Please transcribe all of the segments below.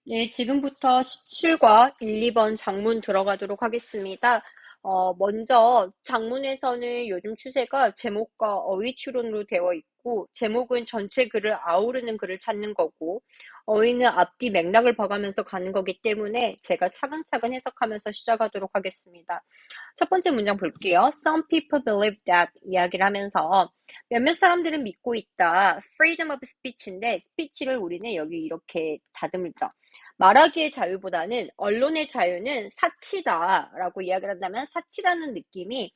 네, 지금부터 17과 1, 2번 장문 들어가도록 하겠습니다. 먼저 장문에서는 요즘 추세가 제목과 어휘 추론으로 되어 있고, 제목은 전체 글을 아우르는 글을 찾는 거고, 어휘는 앞뒤 맥락을 봐가면서 가는 거기 때문에 제가 차근차근 해석하면서 시작하도록 하겠습니다. 첫 번째 문장 볼게요. Some people believe that 이야기를 하면서 몇몇 사람들은 믿고 있다. Freedom of speech인데, speech를 우리는 여기 이렇게 다듬죠. 말하기의 자유보다는 언론의 자유는 사치다라고 이야기를 한다면 사치라는 느낌이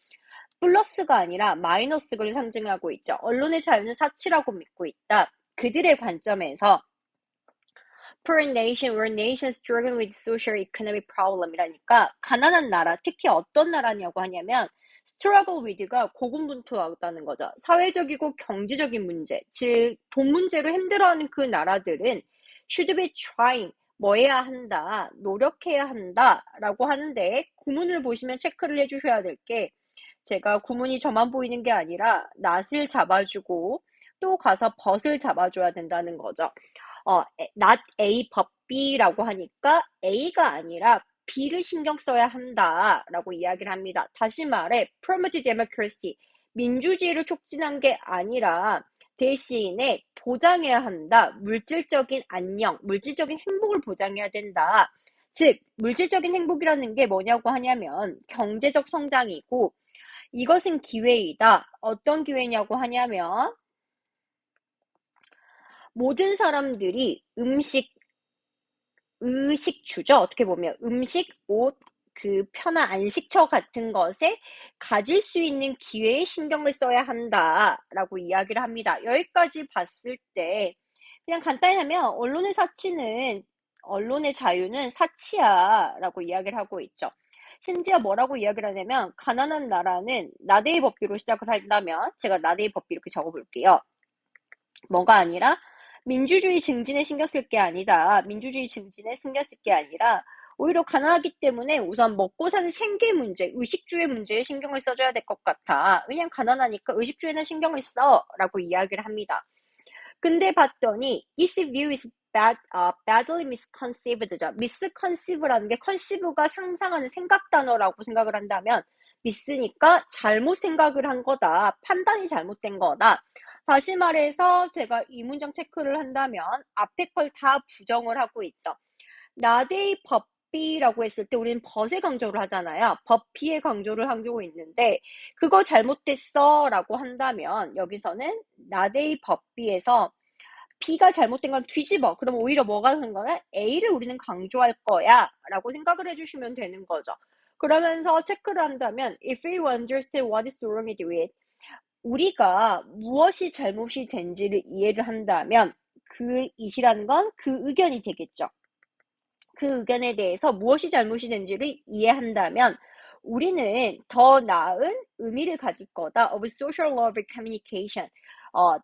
플러스가 아니라 마이너스를 상징하고 있죠. 언론의 자유는 사치라고 믿고 있다. 그들의 관점에서 poor nation or nation struggling with social economic problem이라니까 가난한 나라, 특히 어떤 나라냐고 하냐면 struggle with가 고군분투하다는 거죠. 사회적이고 경제적인 문제, 즉 돈 문제로 힘들어하는 그 나라들은 should be trying 뭐 해야 한다, 노력해야 한다라고 하는데 구문을 보시면 체크를 해주셔야 될 게 제가 구문이 저만 보이는 게 아니라 낫을 잡아주고 또 가서 벗을 잡아줘야 된다는 거죠. not A but B라고 하니까 A가 아니라 B를 신경 써야 한다라고 이야기를 합니다. 다시 말해, promote democracy, 민주주의를 촉진한 게 아니라 대신에 보장해야 한다. 물질적인 안녕, 물질적인 행복을 보장해야 된다. 즉, 물질적인 행복이라는 게 뭐냐고 하냐면 경제적 성장이고 이것은 기회이다. 어떤 기회냐고 하냐면 모든 사람들이 의식주죠. 어떻게 보면 음식, 옷, 그 편한 안식처 같은 것에 가질 수 있는 기회에 신경을 써야 한다라고 이야기를 합니다. 여기까지 봤을 때 그냥 간단히 하면 언론의 자유는 사치야라고 이야기를 하고 있죠. 심지어 뭐라고 이야기를 하냐면 가난한 나라는 나데이 법비로 시작을 한다면 제가 나데이 법비 이렇게 적어볼게요. 뭐가 아니라 민주주의 증진에 신경 쓸 게 아니다. 민주주의 증진에 신경 쓸 게 아니라 오히려 가난하기 때문에 우선 먹고 사는 생계 문제, 의식주의 문제에 신경을 써줘야 될 것 같아. 왜냐면 가난하니까 의식주에는 신경을 써 라고 이야기를 합니다. 근데 봤더니 this view is badly misconceived죠. misconceive라는 게 conceive가 상상하는 생각 단어라고 생각을 한다면 mis니까 잘못 생각을 한 거다. 판단이 잘못된 거다. 다시 말해서 제가 이 문장 체크를 한다면 앞에 걸 다 부정을 하고 있죠. 나데이 법비라고 했을 때 우리는 벗에 강조를 하잖아요. 법비에 강조를 하고 있는데 그거 잘못됐어 라고 한다면 여기서는 나데이 법비에서 B가 잘못된 건 뒤집어. 그럼 오히려 뭐가 되는 거는 A를 우리는 강조할 거야 라고 생각을 해주시면 되는 거죠. 그러면서 체크를 한다면 if we understand what is wrong with it 우리가 무엇이 잘못이 된지를 이해를 한다면 그 it이라는 건 그 의견이 되겠죠. 그 의견에 대해서 무엇이 잘못이 된지를 이해한다면 우리는 더 나은 의미를 가질 거다. of social law of communication.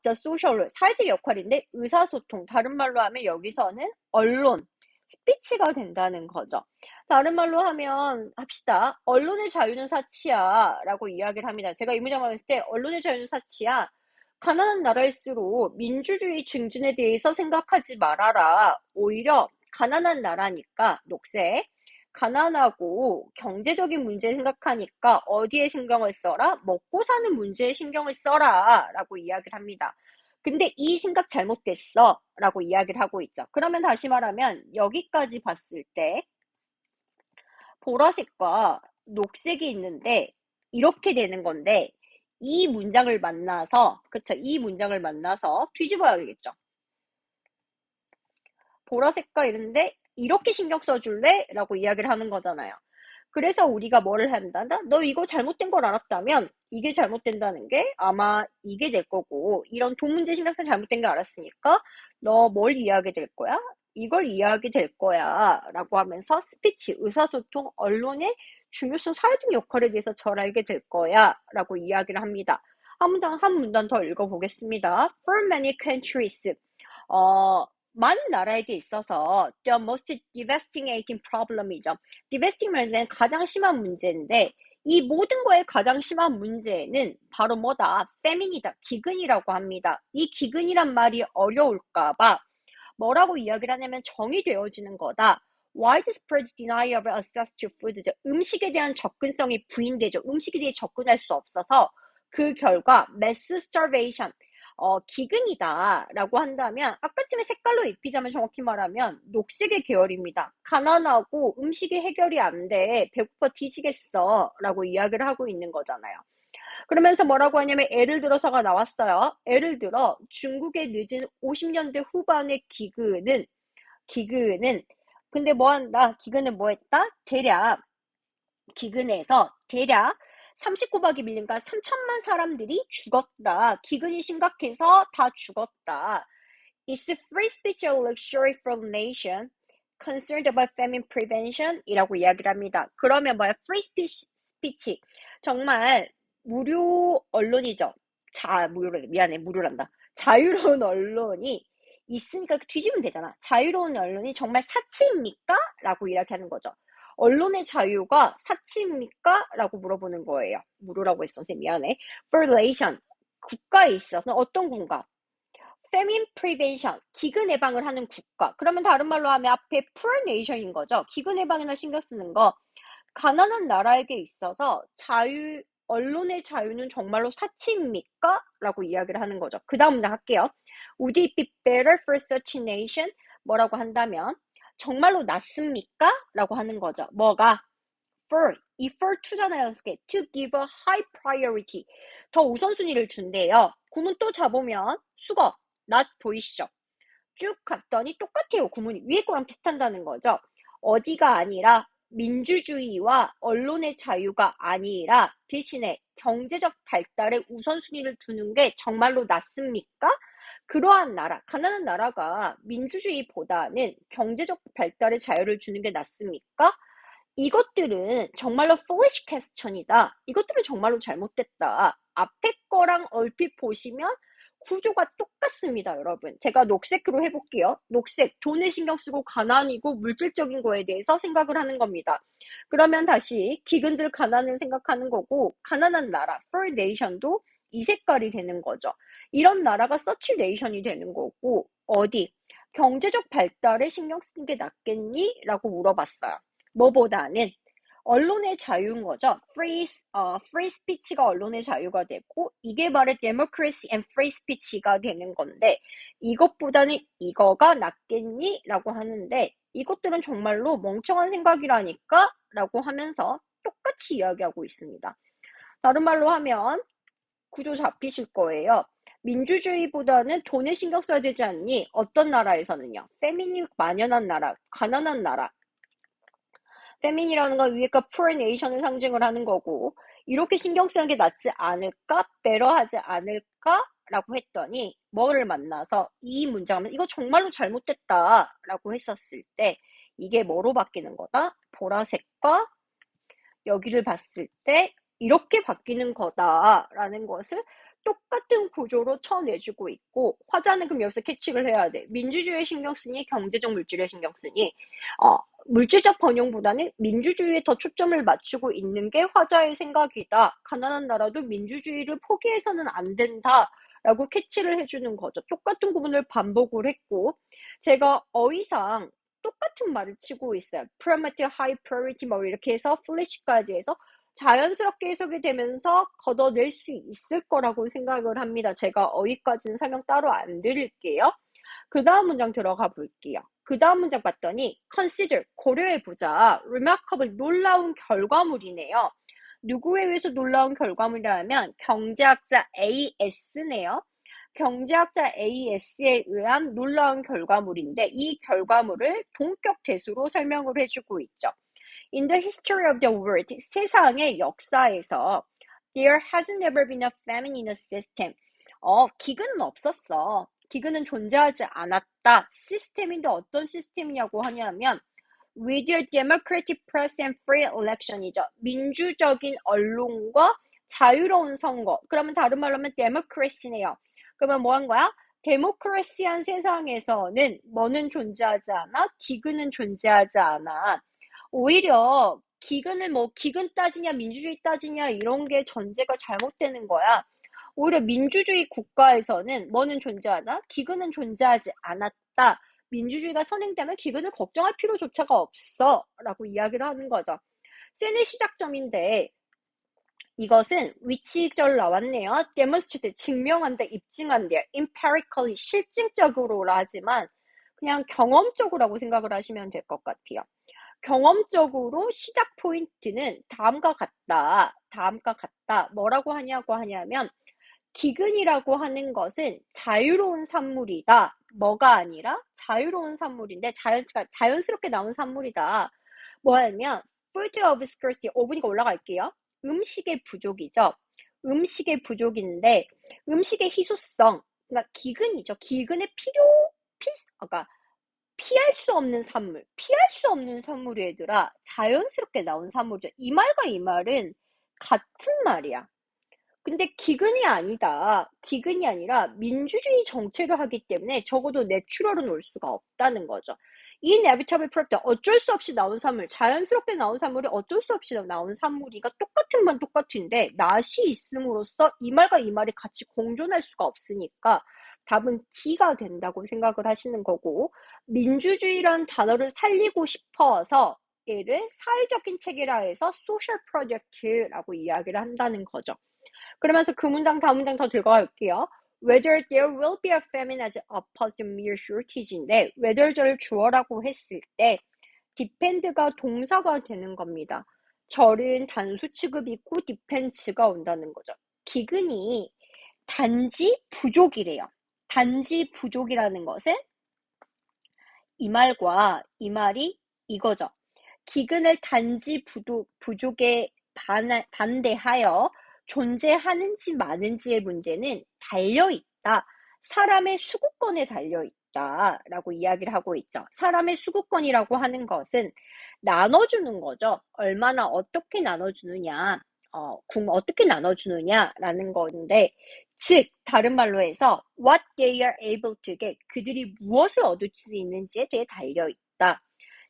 the social law, 사회적 역할인데 의사소통. 다른 말로 하면 여기서는 언론, 스피치가 된다는 거죠. 다른 말로 하면 합시다. 언론의 자유는 사치야 라고 이야기를 합니다. 제가 이 문장을 했을 때 언론의 자유는 사치야. 가난한 나라일수록 민주주의 증진에 대해서 생각하지 말아라. 오히려 가난한 나라니까 녹색 가난하고 경제적인 문제 생각하니까 어디에 신경을 써라? 먹고 사는 문제에 신경을 써라 라고 이야기를 합니다. 근데 이 생각 잘못됐어 라고 이야기를 하고 있죠. 그러면 다시 말하면 여기까지 봤을 때 보라색과 녹색이 있는데 이렇게 되는 건데 이 문장을 만나서 그쵸? 이 문장을 만나서 뒤집어야겠죠. 보라색과 이런데 이렇게 신경 써줄래? 라고 이야기를 하는 거잖아요. 그래서 우리가 뭐를 한다? 너 이거 잘못된 걸 알았다면 이게 잘못된다는 게 아마 이게 될 거고 이런 돈 문제 신경 쓰 잘못된 게 알았으니까 너 뭘 이해하게 될 거야? 이걸 이해하게 될 거야 라고 하면서 스피치, 의사소통, 언론의 중요성, 사회적 역할에 대해서 잘 알게 될 거야 라고 이야기를 합니다. 한 문단 더 읽어보겠습니다. For many countries 많은 나라에게 있어서 the most devastating problem이죠. devastating 말은 가장 심한 문제인데 이 모든 거에 가장 심한 문제는 바로 뭐다? famine이다. 기근이라고 합니다. 이 기근이란 말이 어려울까 봐 뭐라고 이야기를 하냐면 정의되어지는 거다. widespread denial of access to food. 음식에 대한 접근성이 부인되죠. 음식에 대해 접근할 수 없어서 그 결과 mass starvation, 기근이다라고 한다면 아까쯤에 색깔로 입히자면 정확히 말하면 녹색의 계열입니다. 가난하고 음식이 해결이 안 돼. 배고파 뒤지겠어. 라고 이야기를 하고 있는 거잖아요. 그러면서 뭐라고 하냐면 예를 들어서가 나왔어요. 예를 들어 중국의 늦은 50년대 후반의 기근은 근데 뭐 한다? 기근은 뭐 했다? 기근에서 대략 39박이 밀린가 3천만 사람들이 죽었다. 기근이 심각해서 다 죽었다. Is free speech a luxury for the nation concerned about famine prevention? 이라고 이야기를 합니다. 그러면 뭐야? free speech. 정말 무료 언론이죠. 무료란다. 자유로운 언론이 있으니까 뒤지면 되잖아. 자유로운 언론이 정말 사치입니까? 라고 이야기하는 거죠. 언론의 자유가 사치입니까? 라고 물어보는 거예요. 물으라고 했어. 선생님 미안해. For relation. 국가에 있어서 어떤 국가? Famine prevention. 기근 예방을 하는 국가. 그러면 다른 말로 하면 앞에 poor nation인 거죠. 기근 예방이나 신경 쓰는 거. 가난한 나라에게 있어서 언론의 자유는 정말로 사치입니까? 라고 이야기를 하는 거죠. 그 다음 문장 할게요. Would it be better for such a nation? 뭐라고 한다면 정말로 낫습니까? 라고 하는 거죠. 뭐가? 이 for to잖아요. to give a high priority. 더 우선순위를 준대요. 구문 또 잡으면 수거, not 보이시죠? 쭉 갔더니 똑같아요. 구문이 위에 거랑 비슷한다는 거죠. 어디가 아니라 민주주의와 언론의 자유가 아니라 대신에 경제적 발달에 우선순위를 두는 게 정말로 낫습니까? 그러한 나라, 가난한 나라가 민주주의보다는 경제적 발달에 자유를 주는 게 낫습니까? 이것들은 정말로 foolish question이다. 이것들은 정말로 잘못됐다. 앞에 거랑 얼핏 보시면 구조가 똑같습니다, 여러분. 제가 녹색으로 해볼게요. 녹색, 돈을 신경 쓰고 가난이고 물질적인 거에 대해서 생각을 하는 겁니다. 그러면 다시 기근들 가난을 생각하는 거고 가난한 나라, poor nation도 이 색깔이 되는 거죠. 이런 나라가 such nation이 되는 거고 어디? 경제적 발달에 신경 쓰는 게 낫겠니? 라고 물어봤어요. 뭐보다는 언론의 자유인 거죠. free speech가 언론의 자유가 되고 이게 바로 democracy and free speech가 되는 건데 이것보다는 이거가 낫겠니? 라고 하는데 이것들은 정말로 멍청한 생각이라니까? 라고 하면서 똑같이 이야기하고 있습니다. 다른 말로 하면 구조 잡히실 거예요. 민주주의보다는 돈에 신경 써야 되지 않니? 어떤 나라에서는요? 페미니 만연한 나라, 가난한 나라. 페민이라는 건 위에가 poor nation을 상징을 하는 거고 이렇게 신경 쓰는 게 낫지 않을까? better 하지 않을까? 라고 했더니 뭐를 만나서 이 문장은 이거 정말로 잘못됐다 라고 했었을 때 이게 뭐로 바뀌는 거다? 보라색과 여기를 봤을 때 이렇게 바뀌는 거다라는 것을 똑같은 구조로 쳐내주고 있고 화자는 그럼 여기서 캐치를 해야 돼. 민주주의에 신경 쓰니 경제적 물질에 신경 쓰니 물질적 번영보다는 민주주의에 더 초점을 맞추고 있는 게 화자의 생각이다. 가난한 나라도 민주주의를 포기해서는 안 된다. 라고 캐치를 해주는 거죠. 똑같은 구문을 반복을 했고 제가 어휘상 똑같은 말을 치고 있어요. primitive, high priority 뭐 이렇게 해서 flash까지 해서 자연스럽게 해석이 되면서 걷어낼 수 있을 거라고 생각을 합니다. 제가 어휘까지는 설명 따로 안 드릴게요. 그 다음 문장 들어가 볼게요. 그 다음 문장 봤더니 consider, 고려해보자. remarkable, 놀라운 결과물이네요. 누구에 의해서 놀라운 결과물이라면 경제학자 AS네요. 경제학자 AS에 의한 놀라운 결과물인데 이 결과물을 동격 대수로 설명을 해주고 있죠. In the history of the world, 세상의 역사에서 there has never been a famine in a system. 기근은 없었어. 기근은 존재하지 않았다. 시스템인데 어떤 시스템이냐고 하냐면 with a democratic press and free election이죠. 민주적인 언론과 자유로운 선거. 그러면 다른 말로 하면 democracy네요. 그러면 뭐 한 거야? 데모크라시한 세상에서는 뭐는 존재하지 않아? 기근은 존재하지 않아. 오히려 기근을 기근 따지냐 민주주의 따지냐 이런 게 전제가 잘못되는 거야. 오히려 민주주의 국가에서는 뭐는 존재하나? 기근은 존재하지 않았다. 민주주의가 선행되면 기근을 걱정할 필요조차가 없어 라고 이야기를 하는 거죠. 센의 시작점인데 이것은 위치절 나왔네요. demonstrate, 증명한다, 입증한다, empirically, 실증적으로라 하지만 그냥 경험적으로라고 생각을 하시면 될 것 같아요. 경험적으로 시작 포인트는 다음과 같다. 뭐라고 하냐고 하냐면 기근이라고 하는 것은 자유로운 산물이다. 뭐가 아니라 자유로운 산물인데 자연스럽게 나온 산물이다. 뭐냐면 fruit of scarcity, 5분이니까 올라갈게요. 음식의 부족이죠. 음식의 부족인데 음식의 희소성, 그러니까 기근이죠. 기근의 그러니까 피할 수 없는 산물, 피할 수 없는 산물이 얘들아 자연스럽게 나온 산물이죠. 이 말과 이 말은 같은 말이야. 근데 기근이 아니다. 기근이 아니라 민주주의 정체를 하기 때문에 적어도 내추럴은 올 수가 없다는 거죠. 이 inevitable product, 어쩔 수 없이 나온 산물, 자연스럽게 나온 산물이 어쩔 수 없이 나온 산물이가 똑같은 건 똑같은데 낫이 있음으로써 이 말과 이 말이 같이 공존할 수가 없으니까 답은 D가 된다고 생각을 하시는 거고, 민주주의란 단어를 살리고 싶어서 얘를 사회적인 체계라해서 social project라고 이야기를 한다는 거죠. 그러면서 그 문장 다음 문장 더 들어갈게요. Whether there will be a famine as opposed to mere shortage인데 whether절을 주어라고 했을 때 depend가 동사가 되는 겁니다. 절은 단수 취급이 있고 depends가 온다는 거죠. 기근이 단지 부족이래요. 단지 부족이라는 것은 이 말과 이 말이 이거죠. 기근을 단지 부족에 반대하여 존재하는지 마는지의 문제는 달려있다. 사람의 수구권에 달려있다. 라고 이야기를 하고 있죠. 사람의 수구권이라고 하는 것은 나눠주는 거죠. 얼마나 어떻게 나눠주느냐. 어떻게 나눠주느냐라는 건데, 즉, 다른 말로 해서 what they are able to get, 그들이 무엇을 얻을 수 있는지에 대해 달려있다.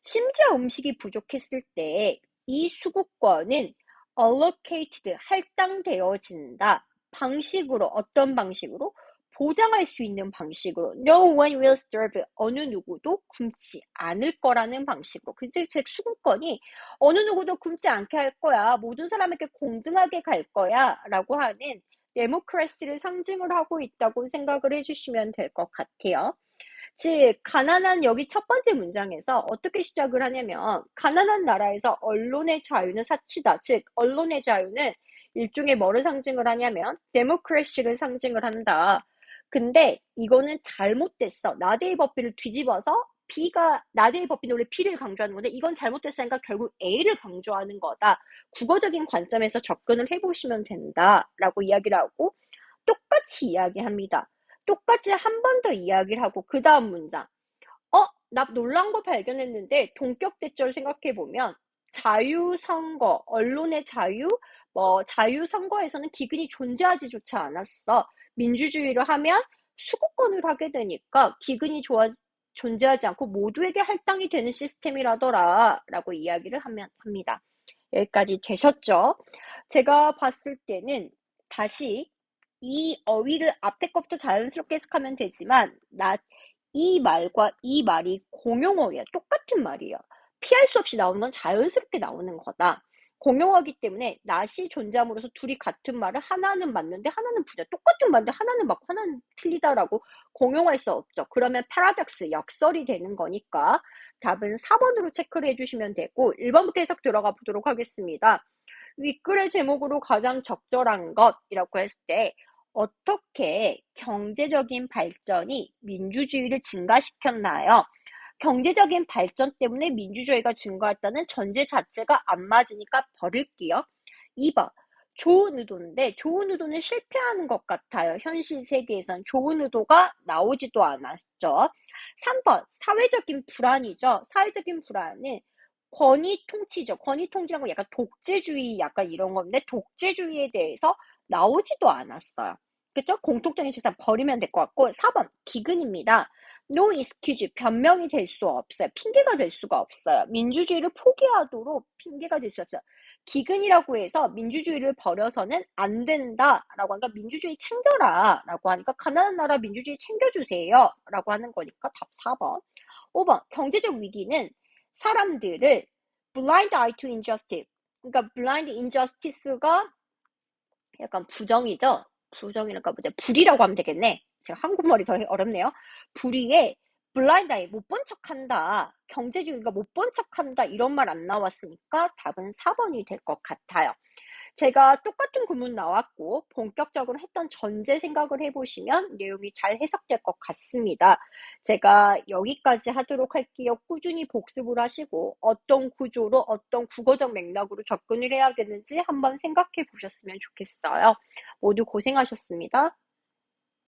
심지어 음식이 부족했을 때 이 수급권은 allocated, 할당되어진다. 방식으로, 어떤 방식으로? 보장할 수 있는 방식으로. No one will starve, 어느 누구도 굶지 않을 거라는 방식으로. 즉 수급권이 어느 누구도 굶지 않게 할 거야. 모든 사람에게 공정하게 갈 거야. 라고 하는 데모크라시를 상징을 하고 있다고 생각을 해주시면 될 것 같아요. 즉 가난한 여기 첫 번째 문장에서 어떻게 시작을 하냐면 가난한 나라에서 언론의 자유는 사치다. 즉 언론의 자유는 일종의 뭐를 상징을 하냐면 데모크라시를 상징을 한다. 근데 이거는 잘못됐어. 나데이 법비를 뒤집어서 나데이 법비는 원래 B를 강조하는 건데 이건 잘못됐으니까 결국 A를 강조하는 거다. 국어적인 관점에서 접근을 해보시면 된다라고 이야기를 하고 똑같이 이야기합니다. 똑같이 한 번 더 이야기를 하고 그 다음 문장. 나 놀란 거 발견했는데 동격대절 생각해보면 자유선거, 언론의 자유, 자유선거에서는 기근이 존재하지조차 않았어. 민주주의를 하면 수구권을 하게 되니까 기근이 존재하지 않고 모두에게 할당이 되는 시스템이라더라 라고 이야기를 합니다. 여기까지 되셨죠? 제가 봤을 때는 다시 이 어휘를 앞에 것부터 자연스럽게 해석하면 되지만 이 말과 이 말이 공용어예요. 똑같은 말이에요. 피할 수 없이 나오는 건 자연스럽게 나오는 거다. 공용어이기 때문에 낫이 존재함으로써 둘이 같은 말을 하나는 맞는데 하나는 부자. 똑같은 말인데 하나는 맞고 하나는 틀리다라고 공용할 수 없죠. 그러면 패러독스, 역설이 되는 거니까 답은 4번으로 체크를 해주시면 되고 1번부터 해석 들어가 보도록 하겠습니다. 윗글의 제목으로 가장 적절한 것이라고 했을 때 어떻게 경제적인 발전이 민주주의를 증가시켰나요? 경제적인 발전 때문에 민주주의가 증가했다는 전제 자체가 안 맞으니까 버릴게요. 2번. 좋은 의도인데 좋은 의도는 실패하는 것 같아요. 현실 세계에선 좋은 의도가 나오지도 않았죠. 3번. 사회적인 불안이죠. 사회적인 불안은 권위 통치죠. 권위 통치라는 건 약간 독재주의 약간 이런 건데 독재주의에 대해서 나오지도 않았어요. 그쵸? 공통적인 주사 버리면 될 것 같고 4번 기근입니다. No excuse, 변명이 될 수 없어요. 핑계가 될 수가 없어요. 민주주의를 포기하도록 핑계가 될 수 없어요. 기근이라고 해서 민주주의를 버려서는 안 된다라고 하니까 민주주의 챙겨라 라고 하니까 가난한 나라 민주주의 챙겨주세요 라고 하는 거니까 답 4번. 5번 경제적 위기는 사람들을 blind eye to injustice, 그러니까 blind injustice가 약간 부정이죠. 부정이니까 뭐지? 불의라고 하면 되겠네. 제가 한국말이 더 어렵네요. 불의에 blind eye, 못 본 척한다. 경제주의가 못 본 척한다. 이런 말 안 나왔으니까 답은 4번이 될 것 같아요. 제가 똑같은 구문 나왔고 본격적으로 했던 전제 생각을 해보시면 내용이 잘 해석될 것 같습니다. 제가 여기까지 하도록 할게요. 꾸준히 복습을 하시고 어떤 구조로 어떤 국어적 맥락으로 접근을 해야 되는지 한번 생각해 보셨으면 좋겠어요. 모두 고생하셨습니다.